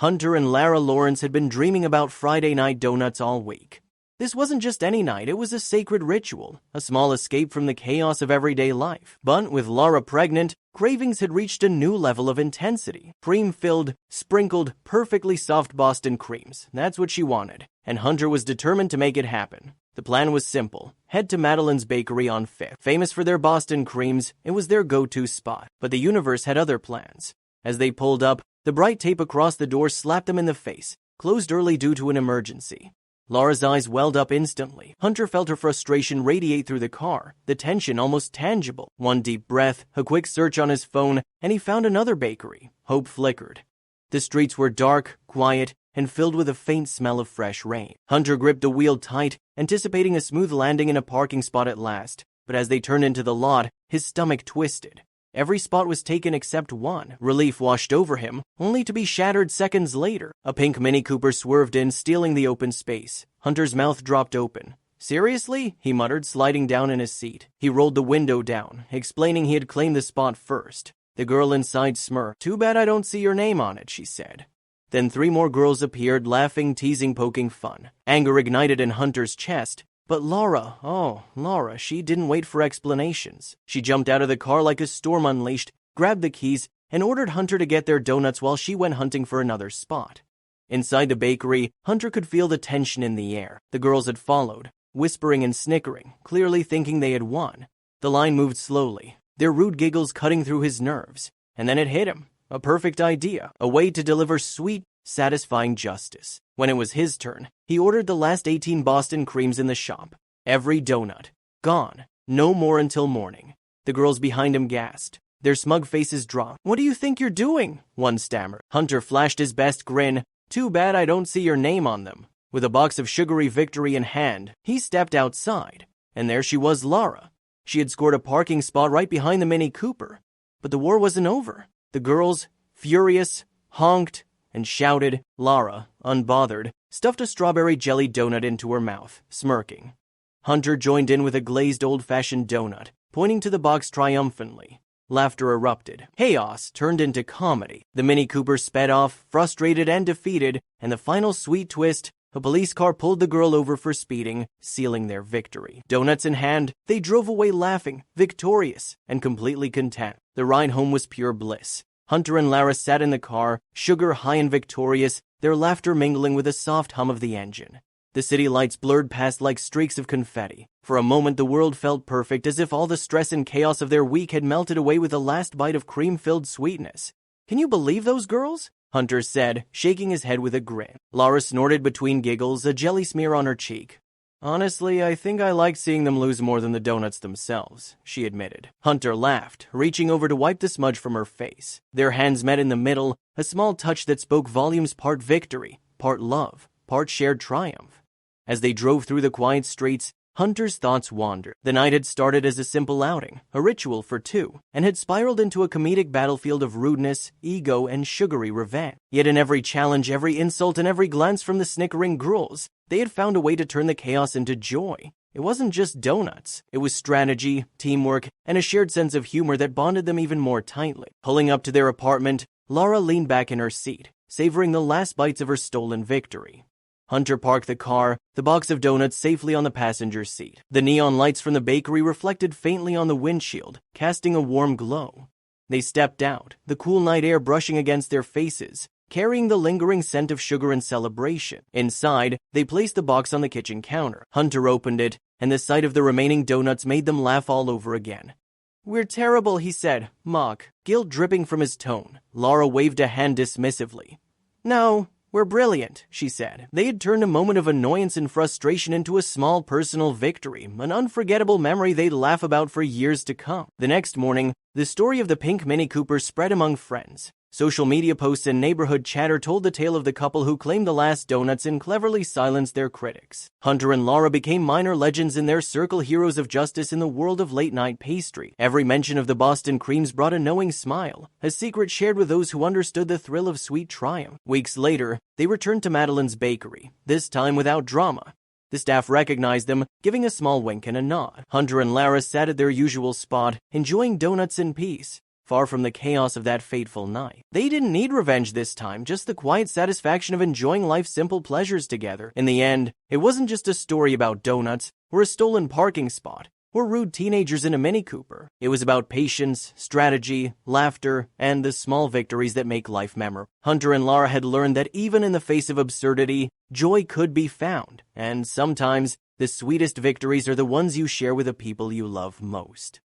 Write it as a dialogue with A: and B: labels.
A: Hunter and Lara Lawrence had been dreaming about Friday night donuts all week. This wasn't just any night, it was a sacred ritual, a small escape from the chaos of everyday life. But with Lara pregnant, cravings had reached a new level of intensity. Cream-filled, sprinkled, perfectly soft Boston creams. That's what she wanted, and Hunter was determined to make it happen. The plan was simple. Head to Madeline's Bakery on 5th. Famous for their Boston creams, it was their go-to spot. But the universe had other plans. As they pulled up, the bright tape across the door slapped them in the face, closed early due to an emergency. Lara's eyes welled up instantly. Hunter felt her frustration radiate through the car, the tension almost tangible. One deep breath, a quick search on his phone, and he found another bakery. Hope flickered. The streets were dark, quiet, and filled with a faint smell of fresh rain. Hunter gripped the wheel tight, anticipating a smooth landing in a parking spot at last. But as they turned into the lot, his stomach twisted. Every spot was taken except one. Relief washed over him, only to be shattered seconds later. A pink Mini Cooper swerved in, stealing the open space. Hunter's mouth dropped open. "Seriously?" he muttered, sliding down in his seat. He rolled the window down, explaining he had claimed the spot first. The girl inside smirked. "Too bad I don't see your name on it," she said. Then 3 more girls appeared, laughing, teasing, poking fun. Anger ignited in Hunter's chest. But Laura, she didn't wait for explanations. She jumped out of the car like a storm unleashed, grabbed the keys, and ordered Hunter to get their donuts while she went hunting for another spot. Inside the bakery, Hunter could feel the tension in the air. The girls had followed, whispering and snickering, clearly thinking they had won. The line moved slowly, their rude giggles cutting through his nerves. And then it hit him. A perfect idea, a way to deliver sweet, satisfying justice. When it was his turn, he ordered the last 18 Boston creams in the shop. Every donut. Gone. No more until morning. The girls behind him gasped. Their smug faces dropped. "What do you think you're doing?" one stammered. Hunter flashed his best grin. "Too bad I don't see your name on them." With a box of sugary victory in hand, he stepped outside. And there she was, Lara. She had scored a parking spot right behind the Mini Cooper. But the war wasn't over. The girls, furious, honked, and shouted. Lara, unbothered, stuffed a strawberry jelly donut into her mouth, smirking. Hunter joined in with a glazed old-fashioned donut, pointing to the box triumphantly. Laughter erupted. Chaos turned into comedy. The Mini Cooper sped off, frustrated and defeated, and the final sweet twist, a police car pulled the girl over for speeding, sealing their victory. Donuts in hand, they drove away laughing, victorious, and completely content. The ride home was pure bliss. Hunter and Lara sat in the car, sugar high and victorious, their laughter mingling with the soft hum of the engine. The city lights blurred past like streaks of confetti. For a moment the world felt perfect, as if all the stress and chaos of their week had melted away with the last bite of cream-filled sweetness. "Can you believe those girls?" Hunter said, shaking his head with a grin. Lara snorted between giggles, a jelly smear on her cheek. "Honestly, I think I like seeing them lose more than the donuts themselves," she admitted. Hunter laughed, reaching over to wipe the smudge from her face. Their hands met in the middle, a small touch that spoke volumes, part victory, part love, part shared triumph. As they drove through the quiet streets, Hunter's thoughts wandered. The night had started as a simple outing, a ritual for two, and had spiraled into a comedic battlefield of rudeness, ego, and sugary revenge. Yet in every challenge, every insult, and every glance from the snickering girls, they had found a way to turn the chaos into joy. It wasn't just donuts. It was strategy, teamwork, and a shared sense of humor that bonded them even more tightly. Pulling up to their apartment, Lara leaned back in her seat, savoring the last bites of her stolen victory. Hunter parked the car, the box of donuts safely on the passenger seat. The neon lights from the bakery reflected faintly on the windshield, casting a warm glow. They stepped out, the cool night air brushing against their faces, carrying the lingering scent of sugar and celebration. Inside, they placed the box on the kitchen counter. Hunter opened it, and the sight of the remaining donuts made them laugh all over again. "We're terrible," he said, mock, guilt dripping from his tone. Lara waved a hand dismissively. "No, we're brilliant," she said. They had turned a moment of annoyance and frustration into a small personal victory, an unforgettable memory they'd laugh about for years to come. The next morning, the story of the pink Mini Cooper spread among friends. Social media posts and neighborhood chatter told the tale of the couple who claimed the last donuts and cleverly silenced their critics. Hunter and Lara became minor legends in their circle, heroes of justice in the world of late-night pastry. Every mention of the Boston creams brought a knowing smile, a secret shared with those who understood the thrill of sweet triumph. Weeks later, they returned to Madeline's Bakery, this time without drama. The staff recognized them, giving a small wink and a nod. Hunter and Lara sat at their usual spot, enjoying donuts in peace. far from the chaos of that fateful night. They didn't need revenge this time, just the quiet satisfaction of enjoying life's simple pleasures together. In the end, it wasn't just a story about donuts, or a stolen parking spot, or rude teenagers in a Mini Cooper. It was about patience, strategy, laughter, and the small victories that make life memorable. Hunter and Lara had learned that even in the face of absurdity, joy could be found, and sometimes the sweetest victories are the ones you share with the people you love most.